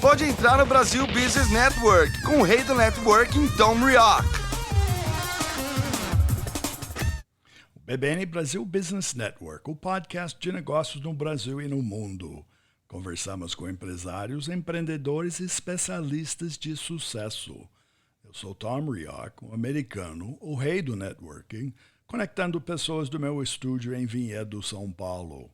pode entrar no Brasil Business Network com o rei do networking, Tom Rioch. BBN Brasil Business Network, o podcast de negócios no Brasil e no mundo. Conversamos com empresários, empreendedores e especialistas de sucesso. Eu sou Tom Rioch, um americano, o rei do networking, conectando pessoas do meu estúdio em Vinhedo, São Paulo.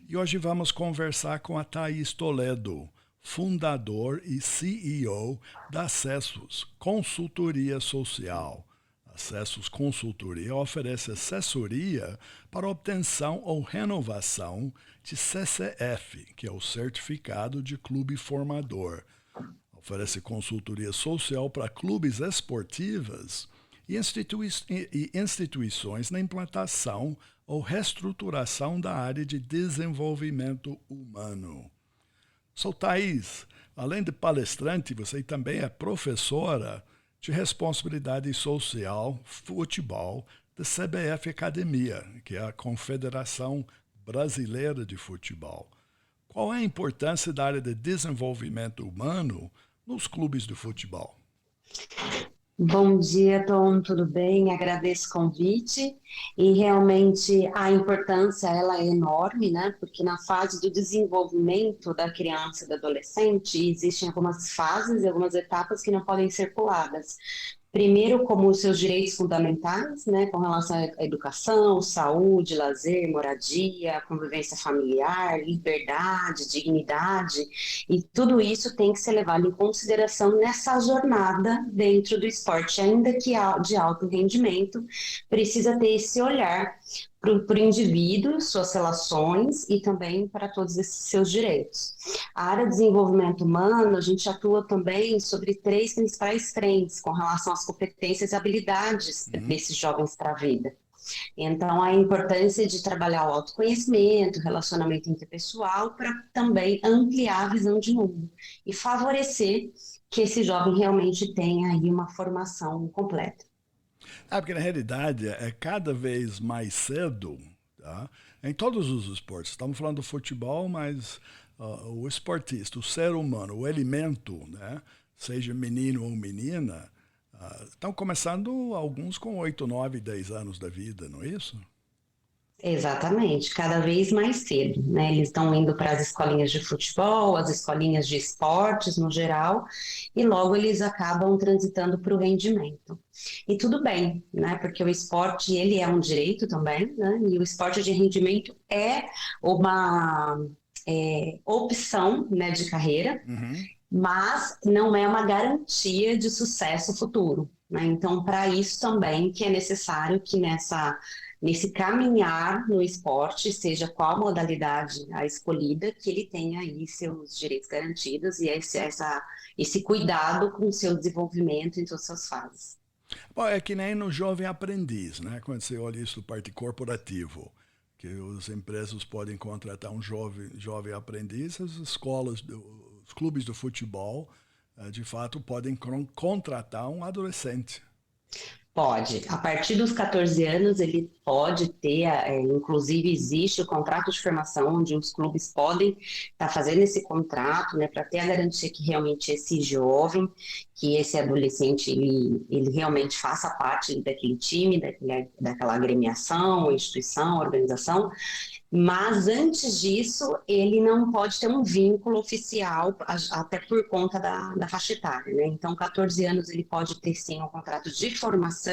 E hoje vamos conversar com a Thaís Toledo, fundador e CEO da Acessos Consultoria Social. Acessos Consultoria oferece assessoria para obtenção ou renovação de CCF, que é o Certificado de Clube Formador. Oferece consultoria social para clubes esportivas e instituições na implantação ou reestruturação da área de desenvolvimento humano. Sou Thaís, além de palestrante, você também é professora de responsabilidade social, futebol, da CBF Academia, que é a Confederação Brasileira de Futebol. Qual é a importância da área de desenvolvimento humano nos clubes de futebol? Bom dia, Tom, tudo bem? Agradeço o convite e realmente a importância ela é enorme, né? Porque na fase do desenvolvimento da criança e do adolescente existem algumas fases e algumas etapas que não podem ser puladas. Primeiro, como os seus direitos fundamentais, né, com relação à educação, saúde, lazer, moradia, convivência familiar, liberdade, dignidade, e tudo isso tem que ser levado em consideração nessa jornada dentro do esporte, ainda que de alto rendimento, precisa ter esse olhar para o indivíduo, suas relações e também para todos esses seus direitos. A área de desenvolvimento humano, a gente atua também sobre 3 principais frentes com relação às competências e habilidades desses jovens para a vida. Então, a importância de trabalhar o autoconhecimento, relacionamento interpessoal, para também ampliar a visão de mundo e favorecer que esse jovem realmente tenha aí uma formação completa. Porque na realidade é cada vez mais cedo, tá? Em todos os esportes. Estamos falando do futebol, mas o esportista, o ser humano, o elemento, né? Seja menino ou menina, estão começando alguns com 8, 9, 10 anos da vida, não é isso? Exatamente, cada vez mais cedo, né? Eles estão indo para as escolinhas de futebol, as escolinhas de esportes no geral, e logo eles acabam transitando para o rendimento. E tudo bem, né? Porque o esporte, ele é um direito também, né? E o esporte de rendimento é uma opção, né, de carreira, mas não é uma garantia de sucesso futuro, né? Então, para isso também que é necessário que nesse caminhar no esporte, seja qual modalidade a escolhida, que ele tenha aí seus direitos garantidos e esse cuidado com o seu desenvolvimento em todas as suas fases. Bom, é que nem no jovem aprendiz, né? Quando você olha isso do parte corporativo, que as empresas podem contratar um jovem aprendiz, as escolas, os clubes de futebol, de fato, podem contratar um adolescente. Pode. A partir dos 14 anos, ele pode ter, inclusive existe o contrato de formação, onde os clubes podem estar fazendo esse contrato, né, para ter a garantia que realmente esse jovem, que esse adolescente, ele realmente faça parte daquele time, daquela agremiação, instituição, organização. Mas antes disso, ele não pode ter um vínculo oficial, até por conta da faixa etária, né? Então, 14 anos ele pode ter sim um contrato de formação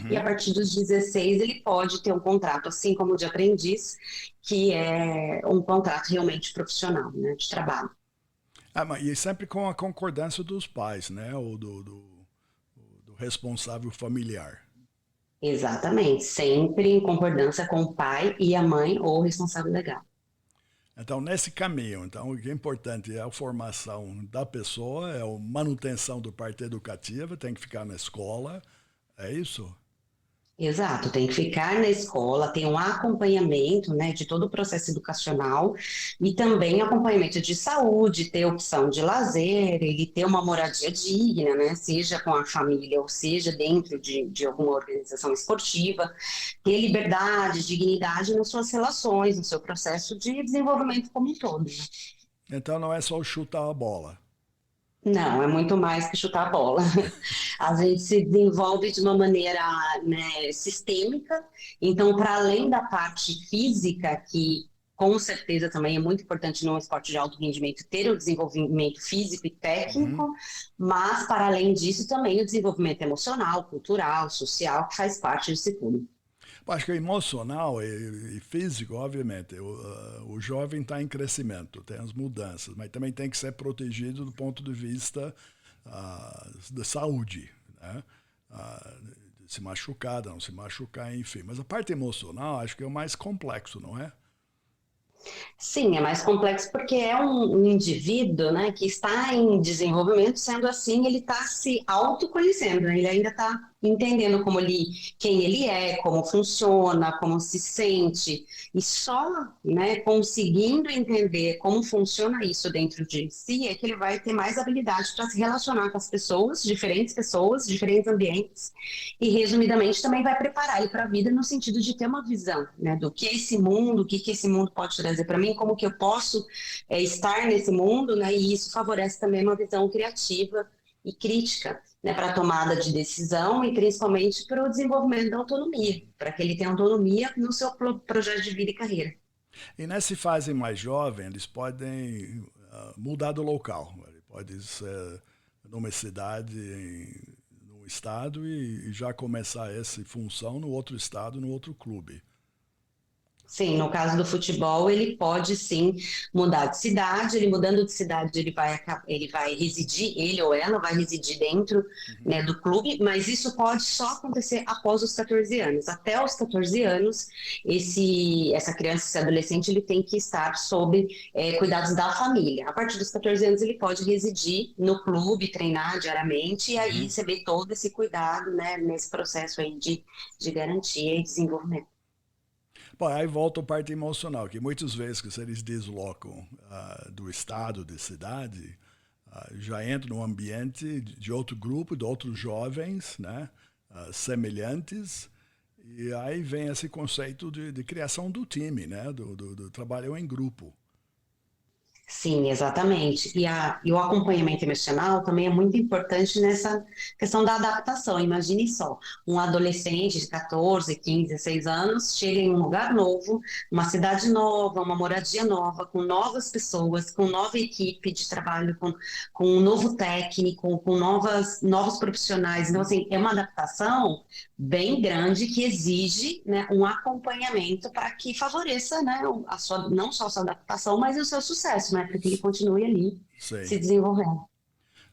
e a partir dos 16 ele pode ter um contrato, assim como o de aprendiz, que é um contrato realmente profissional, né, de trabalho. Mas e sempre com a concordância dos pais, né? Ou do responsável familiar. Exatamente, sempre em concordância com o pai e a mãe ou o responsável legal. Então, nesse caminho, o que é importante é a formação da pessoa, é a manutenção da parte educativa, tem que ficar na escola, é isso? Exato, tem que ficar na escola, tem um acompanhamento, né, de todo o processo educacional e também acompanhamento de saúde, ter opção de lazer, ele ter uma moradia digna, né, seja com a família ou seja dentro de alguma organização esportiva, ter liberdade, dignidade nas suas relações, no seu processo de desenvolvimento como um todo. Então não é só chutar a bola. Não, é muito mais que chutar a bola. A gente se desenvolve de uma maneira, né, sistêmica. Então, para além da parte física, que com certeza também é muito importante num esporte de alto rendimento ter o desenvolvimento físico e Uhum. técnico, mas para além disso também o desenvolvimento emocional, cultural, social, que faz parte disso tudo. Acho que emocional e físico, obviamente, o jovem está em crescimento, tem as mudanças, mas também tem que ser protegido do ponto de vista da saúde, né? De se machucar, de não se machucar, enfim. Mas a parte emocional acho que é o mais complexo, não é? Sim, é mais complexo porque é um indivíduo, né, que está em desenvolvimento, sendo assim, ele está se autoconhecendo, né? Ele ainda está entendendo quem ele é, como funciona, como se sente, e só, né, conseguindo entender como funciona isso dentro de si é que ele vai ter mais habilidade para se relacionar com as pessoas, diferentes ambientes, e resumidamente também vai preparar ele para a vida no sentido de ter uma visão, né, do que é esse mundo, o que que esse mundo pode trazer para mim, como que eu posso estar nesse mundo, né, e isso favorece também uma visão criativa e crítica, né, para a tomada de decisão e principalmente para o desenvolvimento da autonomia, para que ele tenha autonomia no seu projeto de vida e carreira. E nessa fase mais jovem, eles podem mudar do local. Ele pode ser numa cidade, num estado, e já começar essa função no outro estado, no outro clube. Sim, no caso do futebol, ele pode sim mudar de cidade. Ele mudando de cidade, ele vai residir, ele ou ela vai residir dentro, Uhum. né, do clube, mas isso pode só acontecer após os 14 anos. Até os 14 anos, essa criança, esse adolescente, ele tem que estar sob cuidados da família. A partir dos 14 anos, ele pode residir no clube, treinar diariamente e aí Uhum. receber todo esse cuidado, né, nesse processo aí de garantia e desenvolvimento. Bom, aí volta a parte emocional, que muitas vezes que eles deslocam do estado, de cidade, já entram no ambiente de outro grupo, de outros jovens, né, semelhantes, e aí vem esse conceito de criação do time, né, do trabalho em grupo. Sim, exatamente. E o acompanhamento emocional também é muito importante nessa questão da adaptação. Imagine só, um adolescente de 14, 15, 16 anos chega em um lugar novo, uma cidade nova, uma moradia nova, com novas pessoas, com nova equipe de trabalho, com um novo técnico, com novos profissionais. Então, assim, é uma adaptação bem grande que exige, né, um acompanhamento para que favoreça, né, não só a sua adaptação, mas o seu sucesso, né, para que ele continue ali Sim. se desenvolvendo.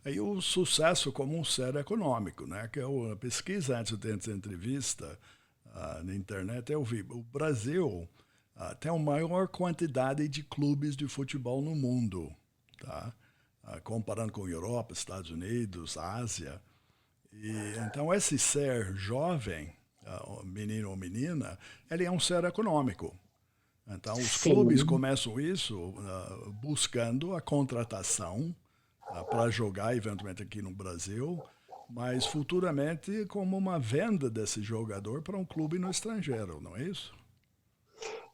Aí o sucesso como um ser econômico, né? Que a pesquisa antes dessa entrevista na internet eu vi. O Brasil tem a maior quantidade de clubes de futebol no mundo, tá? Comparando com Europa, Estados Unidos, Ásia. E, então esse ser jovem, menino ou menina, ele é um ser econômico. Então os clubes Sim, começam isso buscando a contratação para jogar eventualmente aqui no Brasil, mas futuramente como uma venda desse jogador para um clube no estrangeiro, não é isso?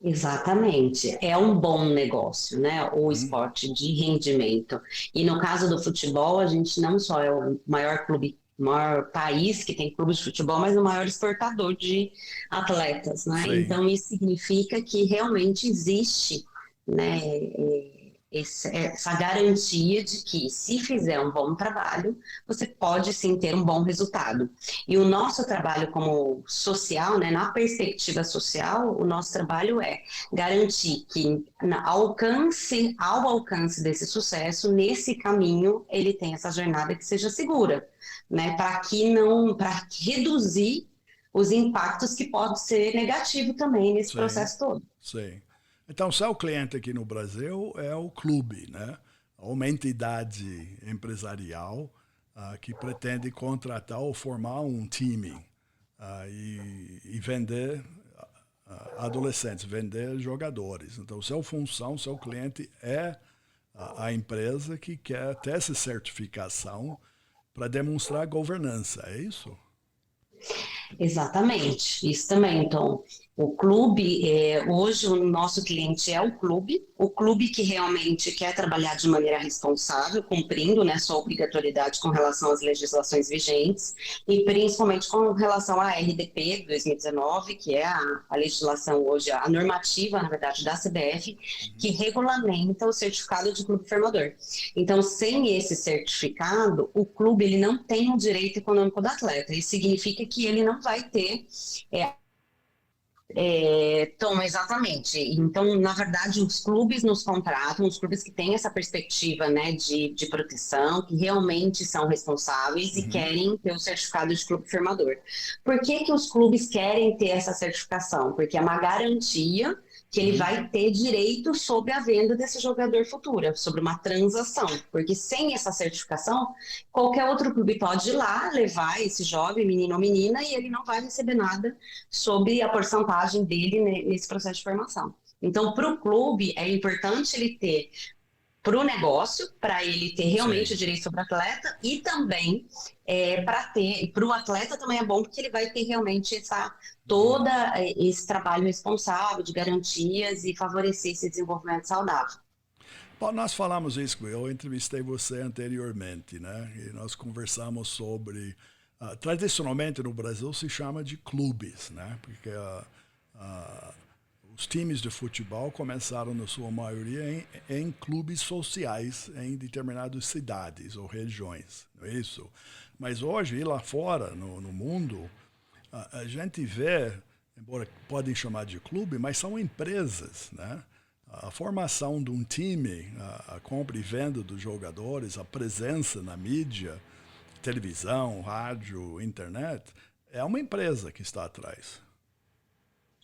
exatamente. É um bom negócio, né, o Uhum. esporte de rendimento. E no caso do futebol, a gente não só é o maior clube, maior país que tem clubes de futebol, mas o maior exportador de atletas, né? Sim, Então isso significa que realmente existe, né, essa garantia de que, se fizer um bom trabalho, você pode sim ter um bom resultado. E o nosso trabalho como social, né, na perspectiva social, o nosso trabalho é garantir que ao alcance desse sucesso, nesse caminho, ele tenha essa jornada que seja segura, né, para reduzir os impactos que podem ser negativos também nesse sim, processo todo. sim. Então, seu cliente aqui no Brasil é o clube, né? Uma entidade empresarial que pretende contratar ou formar um time e vender adolescentes, vender jogadores. Então, sua função, seu cliente é a empresa que quer ter essa certificação para demonstrar governança, é isso? Exatamente, isso também. Então, o clube, hoje o nosso cliente é o clube que realmente quer trabalhar de maneira responsável, cumprindo, né, sua obrigatoriedade com relação às legislações vigentes, e principalmente com relação à RDP de 2019, que é a legislação hoje, a normativa, na verdade, da CBF, que regulamenta o certificado de clube formador. Então, sem esse certificado, o clube ele não tem o direito econômico do atleta. Isso significa que ele não vai ter. Tom, exatamente. Então, na verdade, os clubes nos contratam, os clubes que têm essa perspectiva, né, de proteção, que realmente são responsáveis e querem ter o certificado de clube firmador. Por que que os clubes querem ter essa certificação? Porque é uma garantia que ele vai ter direito sobre a venda desse jogador futura, sobre uma transação. Porque sem essa certificação, qualquer outro clube pode ir lá, levar esse jovem, menino ou menina, e ele não vai receber nada sobre a porcentagem dele nesse processo de formação. Então, para o clube, é importante ele ter para o negócio, para ele ter realmente o direito sobre o atleta, e também para o atleta também é bom, porque ele vai ter realmente todo esse trabalho responsável de garantias e favorecer esse desenvolvimento saudável. Bom, nós falamos isso, eu entrevistei você anteriormente, né? E nós conversamos sobre... tradicionalmente no Brasil se chama de clubes, né? Porque os times de futebol começaram, na sua maioria, em clubes sociais em determinadas cidades ou regiões, não é isso? Mas hoje, lá fora, no mundo, a gente vê, embora podem chamar de clube, mas são empresas, né? A formação de um time, a compra e venda dos jogadores, a presença na mídia, televisão, rádio, internet, é uma empresa que está atrás.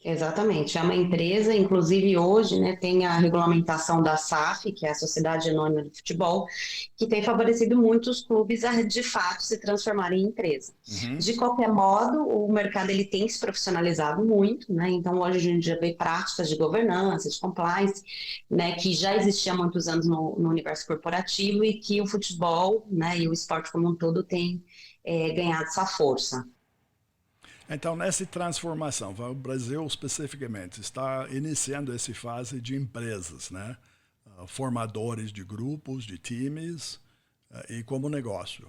Exatamente, é uma empresa, inclusive hoje, né, tem a regulamentação da SAF, que é a Sociedade Anônima de Futebol, que tem favorecido muitos clubes a, de fato, se transformarem em empresa. De qualquer modo, o mercado ele tem se profissionalizado muito, né, então hoje a gente já vê práticas de governança, de compliance, né, que já existia há muitos anos no universo corporativo e que o futebol, né, e o esporte como um todo tem ganhado essa força. Então, nessa transformação, o Brasil especificamente está iniciando essa fase de empresas, né? Formadores de grupos, de times e como negócio.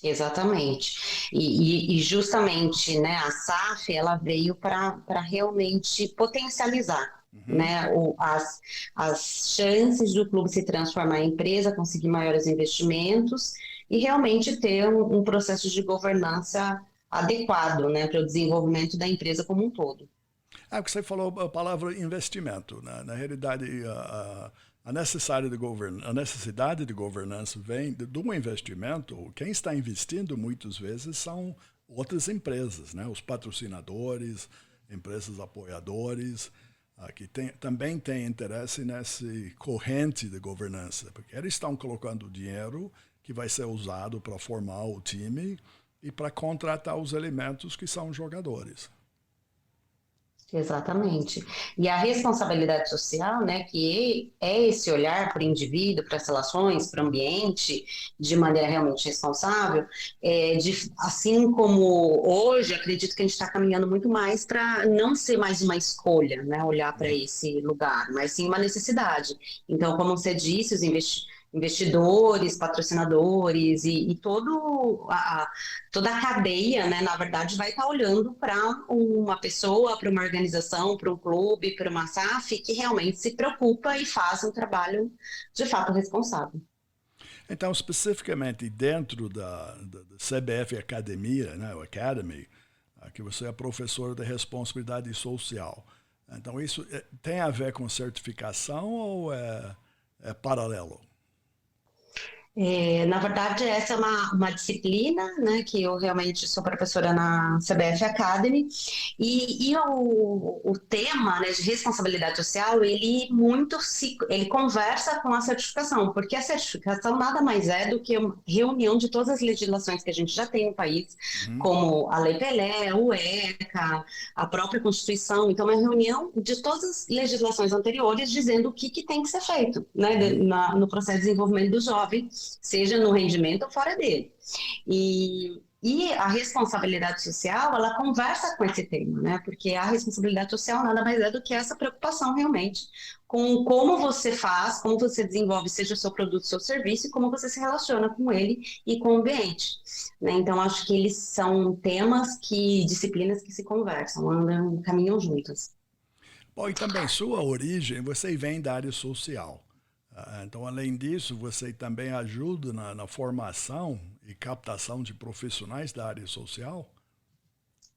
Exatamente. E justamente, né, a SAF ela veio para realmente potencializar, né, as chances do clube se transformar em empresa, conseguir maiores investimentos e realmente ter um processo de governança adequado, né, para o desenvolvimento da empresa como um todo. Porque você falou a palavra investimento. Né? Na realidade, a necessidade de governança vem do investimento. Quem está investindo muitas vezes são outras empresas, né? Os patrocinadores, empresas apoiadores, que também têm interesse nessa corrente de governança, porque eles estão colocando dinheiro que vai ser usado para formar o time e para contratar os elementos que são jogadores. Exatamente. E a responsabilidade social, né, que é esse olhar para o indivíduo, para as relações, para o ambiente, de maneira realmente responsável, assim como hoje, acredito que a gente está caminhando muito mais para não ser mais uma escolha, né, olhar para esse lugar, mas sim uma necessidade. Então, como você disse, os investidores, patrocinadores e toda a cadeia, né, na verdade, vai estar olhando para uma pessoa, para uma organização, para um clube, para uma SAF que realmente se preocupa e faz um trabalho de fato responsável. Então, especificamente dentro da CBF Academia, né, o Academy, que você é professor de responsabilidade social. Então, isso tem a ver com certificação ou é paralelo? Na verdade, essa é uma disciplina, né, que eu realmente sou professora na CBF Academy, e o tema, né, de responsabilidade social, ele conversa com a certificação, porque a certificação nada mais é do que uma reunião de todas as legislações que a gente já tem no país, como a Lei Pelé, o ECA, a própria Constituição. Então, é uma reunião de todas as legislações anteriores dizendo o que tem que ser feito, né, no processo de desenvolvimento do jovem, seja no rendimento ou fora dele. E E a responsabilidade social, ela conversa com esse tema, né? Porque a responsabilidade social nada mais é do que essa preocupação realmente com como você faz, como você desenvolve, seja o seu produto, o seu serviço, e como você se relaciona com ele e com o ambiente, né? Então, acho que eles são temas disciplinas que se conversam, andam, caminham juntas. Bom, e também sua origem, você vem da área social. Então, além disso, você também ajuda na formação e captação de profissionais da área social?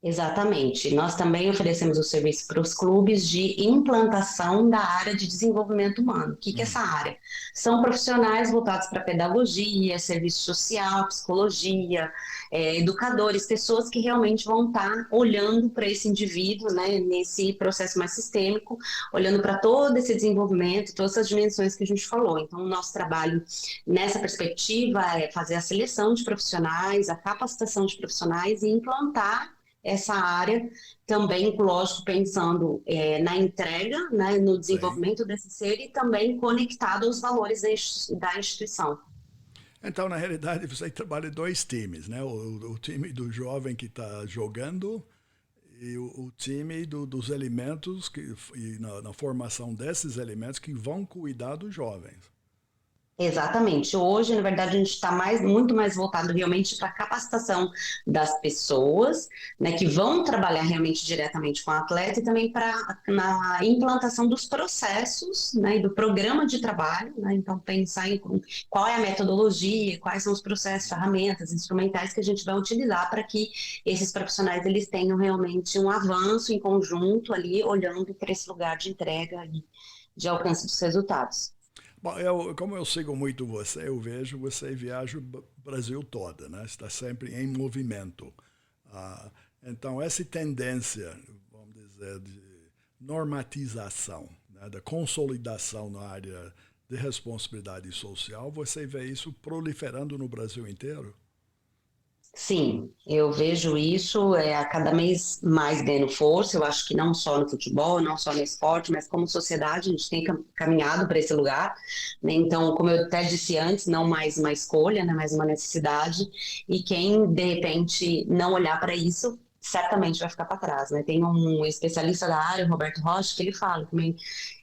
Exatamente. Nós também oferecemos o serviço para os clubes de implantação da área de desenvolvimento humano. O que que é essa área? São profissionais voltados para pedagogia, serviço social, psicologia, educadores, pessoas que realmente vão estar olhando para esse indivíduo, né, nesse processo mais sistêmico, olhando para todo esse desenvolvimento, todas essas dimensões que a gente falou. Então, o nosso trabalho nessa perspectiva é fazer a seleção de profissionais, a capacitação de profissionais e implantar essa área também, lógico, pensando na entrega, né, no Sim. desenvolvimento desse ser e também conectado aos valores da instituição. Então, na realidade, você trabalha em dois times, né? O time do jovem que está jogando e o time dos elementos e na formação desses elementos que vão cuidar dos jovens. Exatamente. Hoje, na verdade, a gente está muito mais voltado realmente para a capacitação das pessoas, né, que vão trabalhar realmente diretamente com o atleta e também na implantação dos processos, né, e do programa de trabalho, né, então pensar em qual é a metodologia, quais são os processos, ferramentas, instrumentais que a gente vai utilizar para que esses profissionais eles tenham realmente um avanço em conjunto ali, olhando para esse lugar de entrega e de alcance dos resultados. Bom, como eu sigo muito você, eu vejo você viaja o Brasil toda, né? Está sempre em movimento. Então, essa tendência, vamos dizer, de normatização, né? Da consolidação na área de responsabilidade social, você vê isso proliferando no Brasil inteiro? Sim, eu vejo isso a cada mês mais ganhando força. Eu acho que não só no futebol, não só no esporte, mas como sociedade a gente tem caminhado para esse lugar, né? Então, como eu até disse antes, não mais uma escolha, né? Mais uma necessidade. E quem de repente não olhar para isso certamente vai ficar para trás, né? Tem um especialista da área, o Roberto Rocha, que ele fala que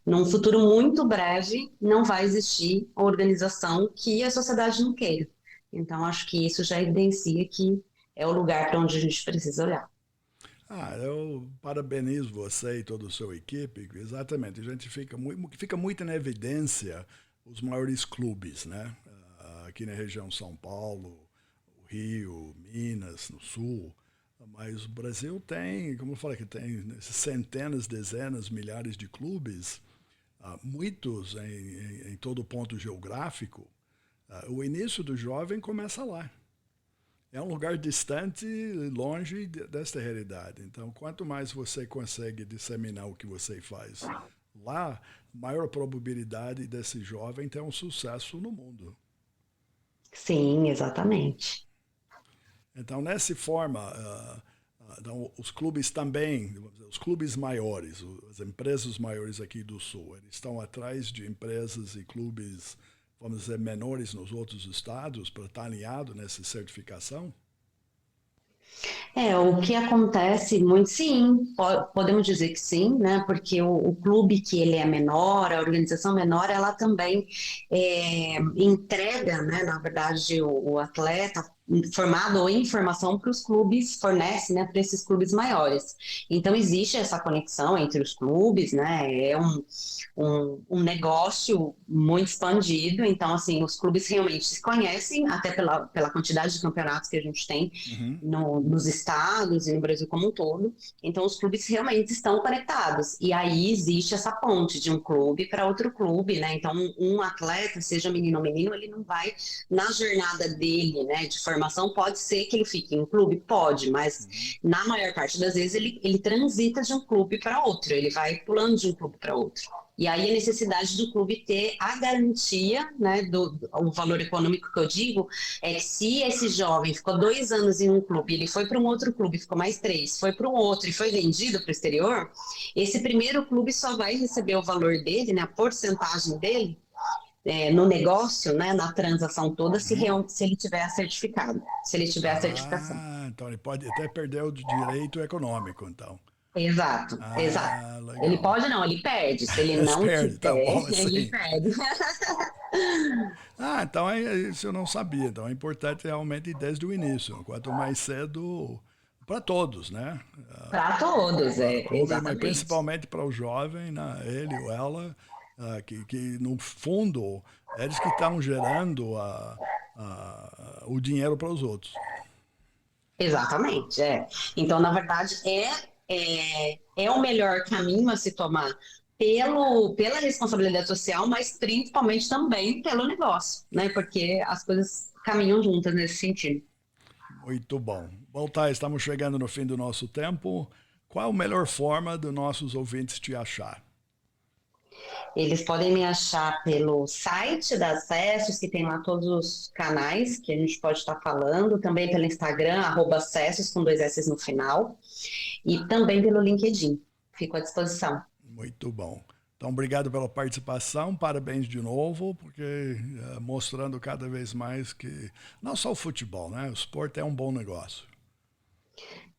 num futuro muito breve não vai existir a organização que a sociedade não queira. Então, acho que isso já evidencia que é o lugar para onde a gente precisa olhar. Eu parabenizo você e toda a sua equipe. Exatamente, a gente fica muito na evidência os maiores clubes, né? Aqui na região São Paulo, o Rio, Minas, no Sul. Mas o Brasil tem, como eu falei, que tem centenas, dezenas, milhares de clubes, muitos em todo ponto geográfico. O início do jovem começa lá. É um lugar distante, longe desta realidade. Então, quanto mais você consegue disseminar o que você faz lá, maior a probabilidade desse jovem ter um sucesso no mundo. Sim, exatamente. Então, nessa forma, então, os clubes também, os clubes maiores, as empresas maiores aqui do Sul, eles estão atrás de empresas e clubes, vamos dizer, menores nos outros estados para estar alinhado nessa certificação? O que acontece muito, sim, podemos dizer que sim, né? Porque o clube que ele é menor, a organização menor, ela também entrega, né? Na verdade, o atleta formado ou em formação para os clubes, fornece, né? Para esses clubes maiores. Então, existe essa conexão entre os clubes, né? É um negócio muito expandido, então, assim, os clubes realmente se conhecem, até pela quantidade de campeonatos que a gente tem Uhum. nos estados e no Brasil como um todo. Então, os clubes realmente estão conectados. E aí existe essa ponte de um clube para outro clube, né? Então, um atleta, seja menino ou menino, ele não vai, na jornada dele, né, de formação, pode ser que ele fique em um clube? Pode, mas na maior parte das vezes ele transita de um clube para outro, ele vai pulando de um clube para outro. E aí a necessidade do clube ter a garantia, né, o valor econômico que eu digo, é que se esse jovem ficou 2 anos em um clube, ele foi para um outro clube, ficou mais 3, foi para um outro e foi vendido para o exterior, esse primeiro clube só vai receber o valor dele, né, a porcentagem dele, no negócio, né, na transação toda, se ele tiver certificado, se ele tiver a certificação. Então ele pode até perder o direito econômico, então. Exato, exato. Legal. Ele pode não, ele perde. Se ele Mas não perde, tá tiver, bom, ele assim. perde. Então isso eu não sabia. Então é importante realmente desde o início. Quanto mais cedo, para todos, né? Para todos, Mas exatamente. principalmente para o jovem, né? Ele ou ela, que no fundo, eles que estão gerando o dinheiro para os outros. Exatamente, é. Então, na verdade, é o melhor caminho a se tomar pela responsabilidade social, mas principalmente também pelo negócio, né? Porque as coisas caminham juntas nesse sentido. Muito bom. Bom, tá, estamos chegando no fim do nosso tempo. Qual a melhor forma dos nossos ouvintes te achar? Eles podem me achar pelo site da Acessos, que tem lá todos os canais que a gente pode estar falando, também pelo Instagram, @Acessos, com 2 S no final, e também pelo LinkedIn. Fico à disposição. Muito bom. Então, obrigado pela participação, parabéns de novo, porque mostrando cada vez mais que não só o futebol, né? O esporte é um bom negócio.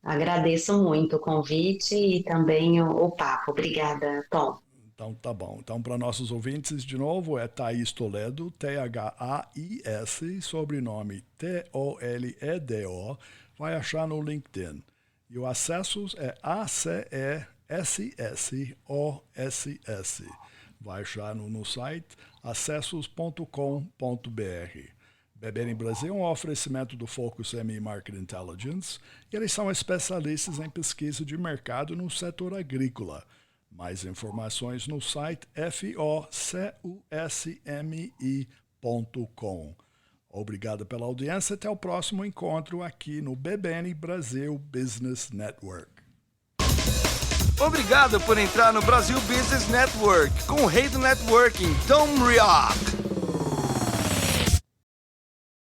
Agradeço muito o convite e também o papo. Obrigada, Tom. Então, tá bom. Então, para nossos ouvintes, de novo, é Thaís Toledo, Thais, sobrenome Toledo, vai achar no LinkedIn. E o Acessos é ACESSOSS. Vai achar no site acessos.com.br. BBN Brasil é um oferecimento do Focus ME Market Intelligence e eles são especialistas em pesquisa de mercado no setor agrícola. Mais informações no site focusme.com. Obrigado pela audiência. Até o próximo encontro aqui no BBN Brasil Business Network. Obrigado por entrar no Brasil Business Network com o rei do networking, Tom Rioch.